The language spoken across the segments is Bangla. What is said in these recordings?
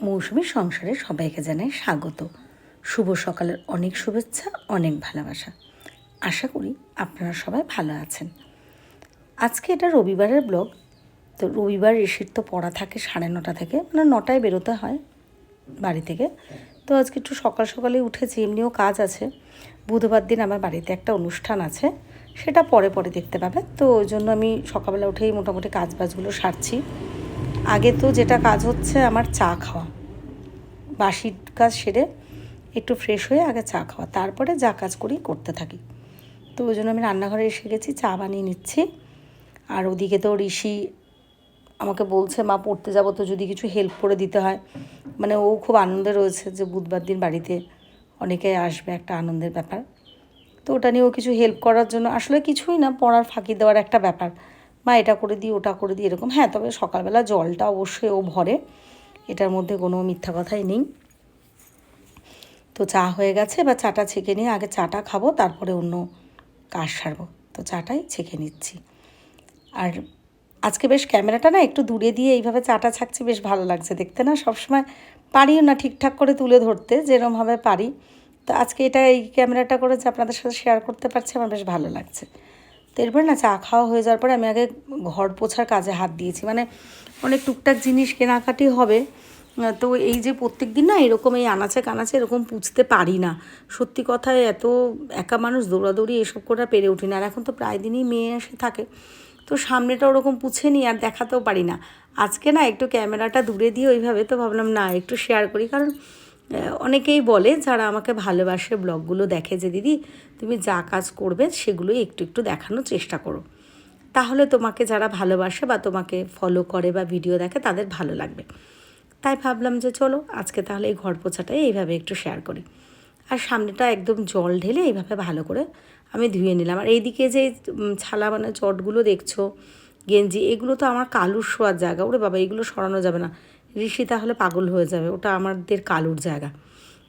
মৌসুমীর সংসারে সবাইকে জানাই স্বাগত। শুভ সকালের অনেক শুভেচ্ছা, অনেক ভালোবাসা। আশা করি আপনারা সবাই ভালো আছেন। আজকে এটা রবিবারের ব্লগ। তো রবিবার ঋষির তো পড়া থাকে 9:30 থেকে, মানে 9টায় বেরোতে হয় বাড়ি থেকে। তো আজকে একটু সকাল সকালে উঠেছি, এমনিও কাজ আছে। বুধবার দিন আমার বাড়িতে একটা অনুষ্ঠান আছে, সেটা পরে পরে দেখতে পাবে। তো ওই জন্য আমি সকালবেলা উঠেই মোটামুটি কাজবাজগুলো সারছি। আগে তো যেটা কাজ হচ্ছে আমার চা খাওয়া, বাসি কাজ সেরে একটু ফ্রেশ হয়ে আগে চা খাওয়া, তারপরে যা কাজ করি করতে থাকি। তো ওই জন্য আমি রান্নাঘরে এসে গেছি, চা বানিয়ে নিচ্ছি। আর ওদিকে তো ঋষি আমাকে বলছে, মা পড়তে যাবো তো যদি কিছু হেল্প করে দিতে হয়। মানে ও খুব আনন্দে রয়েছে যে বুধবার দিন বাড়িতে অনেকে আসবে, একটা আনন্দের ব্যাপার। তো ওটা নিয়ে ও কিছু হেল্প করার জন্য, আসলে কিছুই না, পড়ার ফাঁকি দেওয়ার একটা ব্যাপার। মা এটা করে দিই, ওটা করে দিই, এরকম। হ্যাঁ, তবে সকালবেলা জলটা অবশ্যই ও ভরে, এটার মধ্যে কোনো মিথ্যা কথাই নেই। তো চা হয়ে গেছে, এবার চাটা ছেঁকে নিয়ে আগে চাটা খাবো, তারপরে অন্য কাজ সারবো। তো চাটাই ছেঁকে নিচ্ছি। আর আজকে বেশ ক্যামেরাটা না একটু দূরে দিয়ে এইভাবে চাটা ছাঁকছি, বেশ ভালো লাগছে দেখতে। না সবসময় পারিও না ঠিকঠাক করে তুলে ধরতে, যেরকমভাবে পারি। তো আজকে এটা এই ক্যামেরাটা করে যে আপনাদের সাথে শেয়ার করতে পারছি, আমার বেশ ভালো লাগছে। তো এরপরে না চা খাওয়া হয়ে যাওয়ার পরে আমি আগে ঘর পোছার কাজে হাত দিয়েছি। মানে অনেক টুকটাক জিনিস কেনাকাটি হবে। তো এই যে প্রত্যেক দিন না এরকম এই আনাচে কানাচে এরকম পুছতে পারি না। সত্যি কথায় এত একা মানুষ দৌড়াদৌড়ি এসব করে পেরে উঠি না। আর এখন তো প্রায় দিনই মেয়ে এসে থাকে, তো সামনেটা ওরকম পুছে নিই আর দেখাতেও পারি না। আজকে না একটু ক্যামেরাটা দূরে দিয়ে ওইভাবে, তো ভাবলাম না একটু শেয়ার করি। কারণ অনেকেই বলে, যারা আমাকে ভালোবাসে, ব্লগগুলো দেখে, যে দিদি তুমি যা কাজ করবে সেগুলোই একটু একটু দেখানোর চেষ্টা করো, তাহলে তোমাকে যারা ভালোবাসে বা তোমাকে ফলো করে বা ভিডিও দেখে তাদের ভালো লাগবে। তাই ভাবলাম যে চলো আজকে তাহলে এই ঘর পোছাটাই এইভাবে একটু শেয়ার করি। আর সামনেটা একদম জল ঢেলে এইভাবে ভালো করে আমি ধুয়ে নিলাম। আর এইদিকে যে ছালা মানে চটগুলো দেখছো, গেঞ্জি, এগুলো তো আমার কালুর শোয়ার জায়গা। ওরে বাবা, এগুলো সরানো যাবে না, ঋষি তাহলে পাগল হয়ে যাবে। ওটা আমাদের কালুর জায়গা,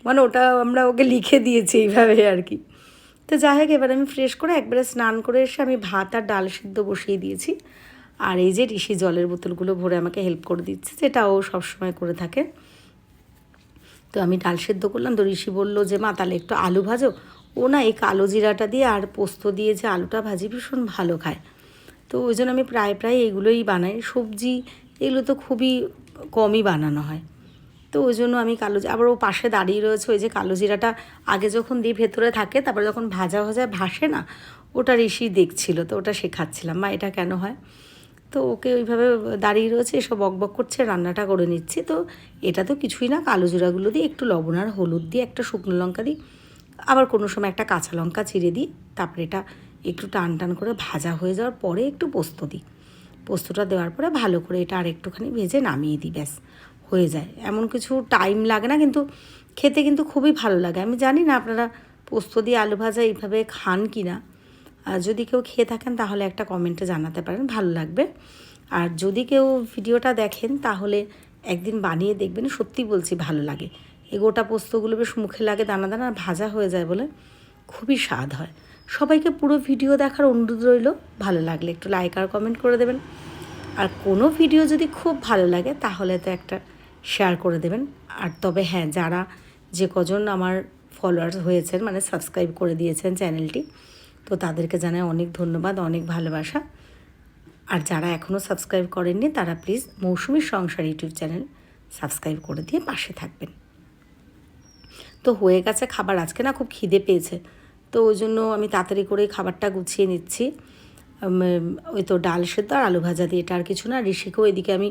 মানে ওটা আমরা ওকে লিখে দিয়েছি এইভাবে আর কি। তো যাই হোক, এবার আমি ফ্রেশ করে একবারে স্নান করে এসে আমি ভাত আর ডাল সিদ্ধ বসিয়ে দিয়েছি। আর এই যে ঋষি জলের বোতলগুলো ভরে আমাকে হেল্প করে দিচ্ছে, যেটা ও সবসময় করে থাকে। তো আমি ডাল সেদ্ধ করলাম, তো ঋষি বললো যে মা তাহলে একটু আলু ভাজো। ও না এই কালো জিরাটা দিয়ে আর পোস্ত দিয়ে যে আলুটা ভাজি ভীষণ ভালো খায়। তো ওই জন্য আমি প্রায় প্রায় এইগুলোই বানাই। সবজি এগুলো তো খুবই কমই বানানো হয়। তো ওই জন্য আমি আবার ও পাশে দাঁড়িয়ে রয়েছে, ওই যে কালো জিরাটা আগে যখন দিই ভেতরে থাকে, তারপরে যখন ভাজা ভাজা ভাসে না, ওটা ঋষি দেখছিল, তো ওটা শেখাচ্ছিলাম, মা এটা কেন হয়। তো ওকে ওইভাবে দাঁড়িয়ে রয়েছে, এসব বকবক করছে, রান্নাটা করে নিচ্ছি। তো এটা তো কিছুই না, কালো জিরাগুলো দিই, একটু লবণ আর হলুদ দিই, একটা শুকনো লঙ্কা দিই, আবার কোনো সময় একটা কাঁচা লঙ্কা চিড়ে দিই। তারপরে এটা একটু টান টান করে ভাজা হয়ে যাওয়ার পরে একটু পোস্ত দিই। পোস্তটা দেওয়ার পরে ভালো করে এটা আর একটুখানি ভেজে নামিয়ে দিই, ব্যাস হয়ে যায়। এমন কিছু টাইম লাগে না, কিন্তু খেতে কিন্তু খুবই ভালো লাগে। আমি জানি না আপনারা পোস্ত দিয়ে আলু ভাজা এইভাবে খান কি না। যদি কেউ খেয়ে থাকেন তাহলে একটা কমেন্টে জানাতে পারেন, ভালো লাগবে। আর যদি কেউ ভিডিওটা দেখেন তাহলে একদিন বানিয়ে দেখবেন, সত্যি বলছি ভালো লাগে। এই গোটা পোস্তগুলো বেশ মুখে লাগে, দানা দানা ভাজা হয়ে যায় বলে খুবই স্বাদ হয়। সবাইকে পুরো ভিডিও দেখার অনুরোধ রইল, ভালো লাগলে একটু লাইক আর কমেন্ট করে দেবেন। আর কোনো ভিডিও যদি খুব ভালো লাগে তাহলে তো একটা শেয়ার করে দেবেন। আর তবে হ্যাঁ, যারা যে কজন আমার ফলোয়ার্স হয়েছেন, মানে সাবস্ক্রাইব করে দিয়েছেন চ্যানেলটি, তো তাদেরকে জানাই অনেক ধন্যবাদ, অনেক ভালোবাসা। আর যারা এখনও সাবস্ক্রাইব করেননি তারা প্লিজ মৌসুমীর সংসার ইউটিউব চ্যানেল সাবস্ক্রাইব করে দিয়ে পাশে থাকবেন। তো হয়ে গেছে খাবার, আজকে না খুব খিদে পেয়েছে, তো ওই জন্য আমি তাড়াতাড়ি করে খাবারটা গুছিয়ে নিচ্ছি। ওই তো ডাল সেদ্ধ আর আলু ভাজা দিয়ে, এটা আর কিছু না। ঋষিকেও এদিকে আমি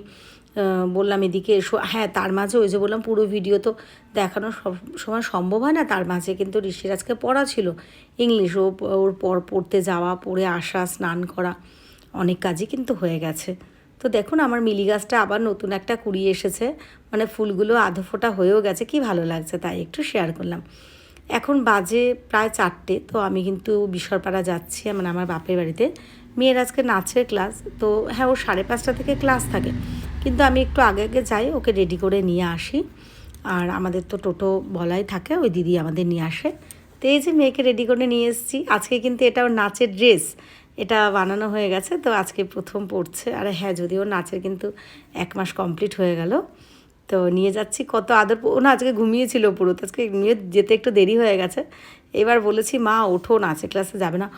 বললাম এদিকে এসো। হ্যাঁ, তার মাঝে ওই যে বললাম পুরো ভিডিও তো দেখানো সব সময় সম্ভব হয় না, তার মাঝে কিন্তু ঋষির আজকে পড়া ছিল ইংলিশ। ওর পড়তে যাওয়া, পড়ে আসা, স্নান করা, অনেক কাজই কিন্তু হয়ে গেছে। তো দেখুন আমার মিলি গাছটা আবার নতুন একটা কুড়ি এসেছে, মানে ফুলগুলো আধো ফোটা হয়েও গেছে, কি ভালো লাগছে, তাই একটু শেয়ার করলাম। এখন বাজে প্রায় 4টে, তো আমি কিন্তু বিশরপাড়া যাচ্ছি, মানে আমার বাপের বাড়িতে। মেয়ের আজকে নাচের ক্লাস, তো হ্যাঁ ওর 5:30 থেকে ক্লাস থাকে, কিন্তু আমি একটু আগে আগে যাই, ওকে রেডি করে নিয়ে আসি। আর আমাদের তো টোটো বলাই থাকে, ওই দিদি আমাদের নিয়ে আসে। তো এই যে মেয়েকে রেডি করে নিয়ে এসেছি, আজকে কিন্তু এটা ওর নাচের ড্রেস, এটা বানানো হয়ে গেছে, তো আজকে প্রথম পড়ছে। আর হ্যাঁ, যদিও নাচের কিন্তু 1 মাস কমপ্লিট হয়ে গেল। তো নিয়ে যাচ্ছি, কত আদর। ও না আজকে ঘুমিয়েছিল পুরো, তো আজকে নিয়ে যেতে একটু দেরি হয়ে গেছে। এবার বলেছি মা ওঠো, নাচের ক্লাসে যাবে না?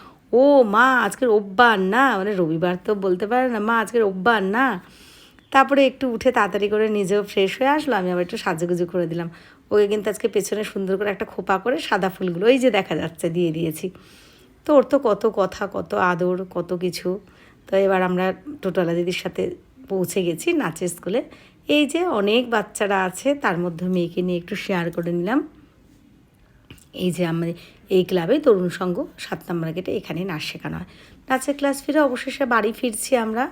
ও মা আজকের রোববার না, মানে রবিবার তো বলতে পারে না, মা আজকের রোববার না। তারপরে একটু উঠে তাড়াতাড়ি করে নিজেও ফ্রেশ হয়ে আসলো, আমি আবার একটু সাজুগুজু করে দিলাম ওকে। কিন্তু আজকে পেছনে সুন্দর করে একটা খোপা করে সাদা ফুলগুলো এই যে দেখা যাচ্ছে দিয়ে দিয়েছি। তো ওর তো কত কথা, কত আদর, কত কিছু। তো এবার আমরা টোটোওয়ালা দিদির সাথে পৌঁছে গেছি নাচের স্কুলে। এই যে অনেক বাচ্চারা আছে, তার মধ্যে মেয়েকে নিয়ে একটু শেয়ার করে নিলাম। এই যে আমাদের এই ক্লাবে তরুণ সংঘ 7 নম্বর গেটে, এখানে নাচ শেখানো হয়। নাচের ক্লাস ফিরে অবশেষে বাড়ি ফিরছি আমরা।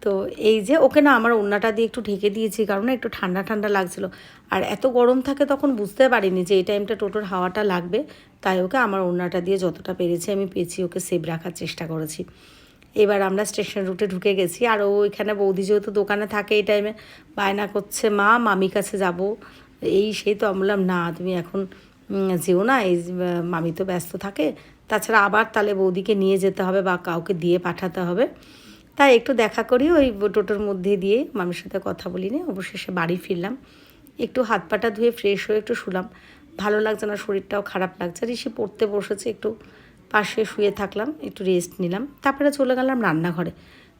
তো এই যে ওকে না আমার ওড়নাটা দিয়ে একটু ঢেকে দিয়েছি, কারণ একটু ঠান্ডা ঠান্ডা লাগছিলো। আর এত গরম থাকে তখন বুঝতে পারিনি যে এই টাইমটা টোটোর হাওয়াটা লাগবে, তাই ওকে আমার ওড়নাটা দিয়ে যতটা পেরেছি আমি পেয়েছি ওকে সেভ রাখার চেষ্টা করেছি। এবার আমরা স্টেশন রুটে ঢুকে গেছি, আর ও এখানে বৌদি যেহেতু দোকানে থাকে এই টাইমে বায়না করছে মা মামির কাছে যাব, এই সেই। তো আমি বললাম না তুমি এখন যেও না, এই মামি তো ব্যস্ত থাকে, তাছাড়া আবার তাহলে বৌদিকে নিয়ে যেতে হবে বা কাউকে দিয়ে পাঠাতে হবে। তাই একটু দেখা করি ওই টোটোর মধ্যে দিয়ে, মামির সাথে কথা বলি নিয়ে অবশেষে বাড়ি ফিরলাম। একটু হাত পাটা ধুয়ে ফ্রেশ হয়ে একটু শুলাম, ভালো লাগছে না, শরীরটাও খারাপ লাগছে। ঋষি পড়তে বসেছে, একটু পাশে শুয়ে থাকলাম, একটু রেস্ট নিলাম। তারপরে চলে গেলাম রান্নাঘরে।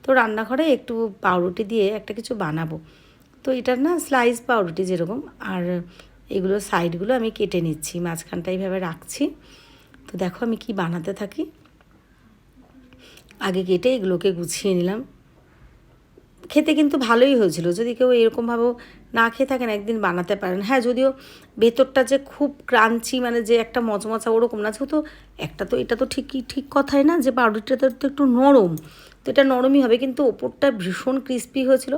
তো রান্নাঘরে একটু পাউরুটি দিয়ে একটা কিছু বানাবো। তো এটার না স্লাইস পাউরুটি যেরকম, আর এগুলো সাইডগুলো আমি কেটে নিচ্ছি, মাঝখানটা এইভাবে রাখছি। তো দেখো আমি কি বানাতে থাকি, আগে কেটে এগুলোকে গুছিয়ে নিলাম। খেতে কিন্তু ভালোই হয়েছিল, যদি কেউ এরকমভাবেও না খেয়ে থাকেন একদিন বানাতে পারেন। হ্যাঁ, যদিও ভেতরটা যে খুব ক্রাঞ্চি, মানে যে একটা মচমচা ওরকম না, যেহেতু একটা তো এটা তো ঠিক কথাই না যে পাউরুটিটা তো একটু নরম, তো এটা নরমই হবে, কিন্তু ওপরটা ভীষণ ক্রিস্পি হয়েছিল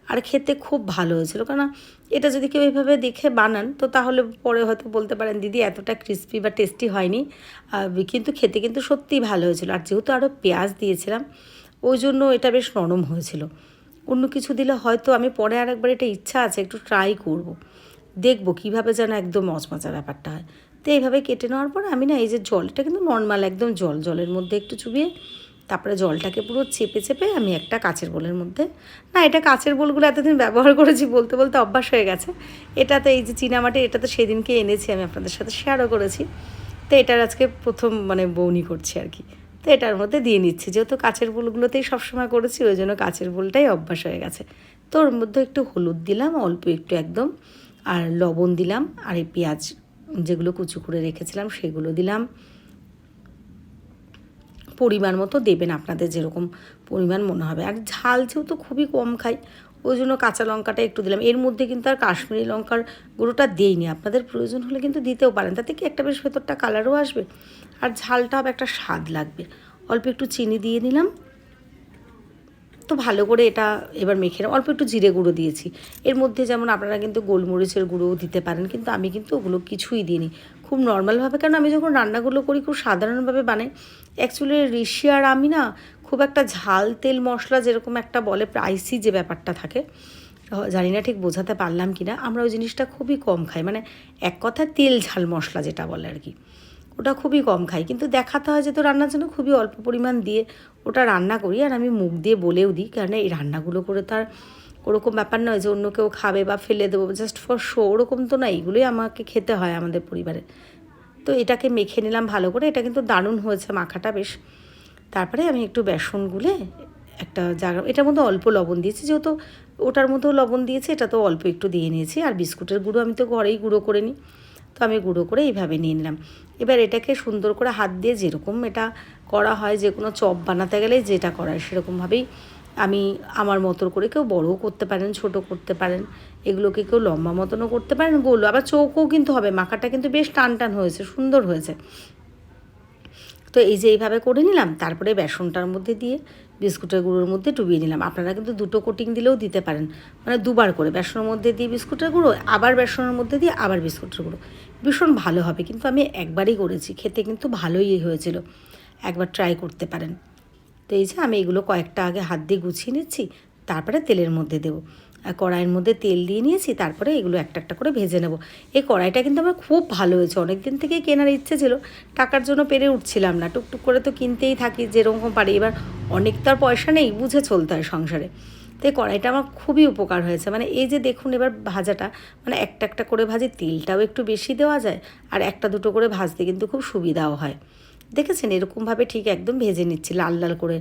আর খেতে খুব ভালো হয়েছিল। কারণ এটা যদি কেউ এইভাবে দেখে বানান তো তাহলে পরে হয়তো বলতে পারেন দিদি এতটা ক্রিস্পি বা টেস্টি হয়নি, কিন্তু খেতে কিন্তু সত্যিই ভালো হয়েছিল। আর যেহেতু আরও পেঁয়াজ দিয়েছিলাম ওই জন্য এটা বেশ নরম হয়েছিল। অন্য কিছু দিলে হয়তো আমি পরে আরেকবার এটা ইচ্ছা আছে একটু ট্রাই করব, দেখব কীভাবে যেন একদম মচমচা ব্যাপারটা হয়। তো এইভাবে কেটে নেওয়ার পর আমি না এই যে জলটা কিন্তু নর্মাল একদম জলের মধ্যে একটু চুবিয়ে তারপরে জলটাকে পুরো চেপে চেপে আমি একটা কাচের বোলের মধ্যে, না এটা কাচের বোলগুলো এতদিন ব্যবহার করেছি বলতে বলতে অভ্যাস হয়ে গেছে। এটা তো এই যে চীনামাটি, এটা তো সেদিনকে এনেছি, আমি আপনাদের সাথে শেয়ারও করেছি। তো এটার আজকে প্রথম মানে বউনি করছি আর কি। তো এটার মধ্যে দিয়ে নিচ্ছি, যেহেতু কাচের বোলগুলোতেই সবসময় করেছি ওই জন্য কাচের বোলটাই অভ্যাস হয়ে গেছে। তো ওর মধ্যে একটু হলুদ দিলাম অল্প একটু একদম, আর লবণ দিলাম, আর এই পেঁয়াজ যেগুলো কুচু করে রেখেছিলাম সেগুলো দিলাম। পরিমাণ মতো দেবেন আপনাদের যেরকম পরিমাণ মনে হবে। আর ঝাল যেহেতু খুবই কম খাই ওই জন্য কাঁচা লঙ্কাটা একটু দিলাম। এর মধ্যে কিন্তু আর কাশ্মীরি লঙ্কার গুঁড়োটা দেইনি, আপনাদের প্রয়োজন হলে কিন্তু দিতেও পারেন, তাতে কি একটা বেশ ভেতরটা কালারও আসবে আর ঝালটা হবে, একটা স্বাদ লাগবে। অল্প একটু চিনি দিয়ে নিলাম। তো ভালো করে এটা এবার মেখে অল্প একটু জিরে গুঁড়ো দিয়েছি এর মধ্যে, যেমন আপনারা কিন্তু গোলমরিচের গুঁড়োও দিতে পারেন, কিন্তু আমি কিন্তু ওগুলো কিছুই দিইনি, খুব নর্মালভাবে। কারণ আমি যখন রান্নাগুলো করি খুব সাধারণভাবে বানাই। অ্যাকচুয়ালি ঋষি আর আমি না খুব একটা ঝাল তেল মশলা যেরকম একটা বলে প্রাইসি যে ব্যাপারটা থাকে, জানি না ঠিক বোঝাতে পারলাম কি না, আমরা ওই জিনিসটা খুবই কম খাই। মানে এক কথা তেল ঝাল মশলা যেটা বলে আর কি, ওটা খুবই কম খাই। কিন্তু দেখাতে হয় যে তো রান্নার জন্য খুবই অল্প পরিমাণ দিয়ে ওটা রান্না করি। আর আমি মুখ দিয়ে বলেও দিই, কারণ এই রান্নাগুলো করে তো আর ওরকম ব্যাপার নয় যে অন্য কেউ খাবে বা ফেলে দেবো জাস্ট ফর শো, ওরকম তো না, এইগুলোই আমাকে খেতে হয় আমাদের পরিবারে। তো এটাকে মেখে নিলাম ভালো করে, এটা কিন্তু দারুণ হয়েছে মাখাটা বেশ। তারপরে আমি একটু বেসন গুলে একটা জায়গা, এটার মধ্যে অল্প লবণ দিয়েছি, যেহেতু ওটার মধ্যেও লবণ দিয়েছি, এটা তো অল্প একটু দিয়ে নিয়েছি। আর বিস্কুটের গুঁড়ো আমি তো ঘরেই গুঁড়ো করে নিই, তো আমি গুঁড়ো করে এইভাবে নিয়ে নিলাম। এবার এটাকে সুন্দর করে হাত দিয়ে যেরকম এটা করা হয়, যে কোনো চপ বানাতে গেলে যেটা করায় সেরকমভাবেই আমি আমার মতো করে, কেউ বড়ও করতে পারেন ছোট করতে পারেন, এগুলোকে কেউ লম্বা মতনও করতে পারেন, গোল আবার চৌকোও কিন্তু হবে। মাখাটা কিন্তু বেশ টান টান হয়েছে, সুন্দর হয়েছে। তো এই যে এইভাবে করে নিলাম, তারপরে বেসনটার মধ্যে দিয়ে বিস্কুটের গুঁড়োর মধ্যে ডুবিয়ে নিলাম। আপনারা কিন্তু দুটো কোটিং দিলেও দিতে পারেন, মানে দুবার করে বেসনের মধ্যে দিয়ে বিস্কুটের গুঁড়ো, আবার বেসনের মধ্যে দিয়ে আবার বিস্কুটের গুঁড়ো, ভীষণ ভালো হবে। কিন্তু আমি একবারই করেছি, খেতে কিন্তু ভালোই হয়েছিল, একবার ট্রাই করতে পারেন। তো এই যে আমি এগুলো কয়েকটা আগে হাত দিয়ে গুছিয়ে নিচ্ছি, তারপরে তেলের মধ্যে দেবো। আর কড়াইয়ের মধ্যে তেল দিয়ে নিয়েছি, তারপরে এগুলো একটা একটা করে ভেজে নেব। এই কড়াইটা কিন্তু আমার খুব ভালো হয়েছে, অনেক দিন থেকেই কেনার ইচ্ছে ছিল, টাকার জন্য পেরে উঠছিলাম না, টুকটুক করে তো কিনতেই থাকি যেরকম পারি। এবার অনেক তো আর পয়সা নেই, বুঝে চলতে হয় সংসারে। তো এই কড়াইটা আমার খুবই উপকার হয়েছে। মানে এই যে দেখুন এবার ভাজাটা, মানে একটা একটা করে ভাজি, তেলটাও একটু বেশি দেওয়া যায়, আর একটা দুটো করে ভাজতে কিন্তু খুব সুবিধাও হয়। দেখেছেন এরকমভাবে ঠিক একদম ভেজে নিচ্ছি লাল লাল করে।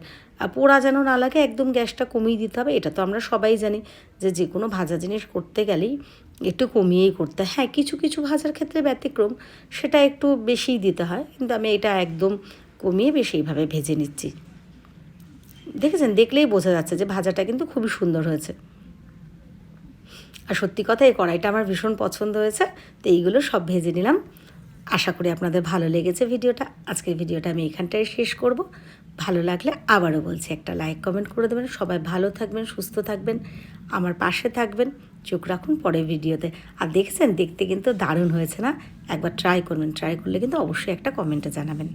পোড়া যেন না লাগে, একদম গ্যাসটা কমিয়ে দিতে হবে। এটা তো আমরা সবাই জানি যে কোনো ভাজা জিনিস করতে গেলেই একটু কমিয়েই করতে হয়। হ্যাঁ, কিছু কিছু ভাজার ক্ষেত্রে ব্যতিক্রম, সেটা একটু বেশিই দিতে হয়, কিন্তু আমি এটা একদম কমিয়ে বেশ এইভাবে ভেজে নিচ্ছি। দেখেছেন, দেখলেই বোঝা যাচ্ছে যে ভাজাটা কিন্তু খুবই সুন্দর হয়েছে। আর সত্যি কথা, এই কড়াইটা আমার ভীষণ পছন্দ হয়েছে। তো এইগুলো সব ভেজে নিলাম। আশা করি আপনাদের ভালো লেগেছে ভিডিওটা। আজকের ভিডিওটা আমি এখানটায় শেষ করব। ভালো লাগলে আবারও বলছি, একটা লাইক কমেন্ট করে দেবেন। সবাই ভালো থাকবেন, সুস্থ থাকবেন, আমার পাশে থাকবেন। চোখ রাখুন পরের ভিডিওতে। আর দেখছেন, দেখতে কিন্তু দারুণ হয়েছে না? একবার ট্রাই করবেন, ট্রাই করলে কিন্তু অবশ্যই একটা কমেন্টে জানাবেন।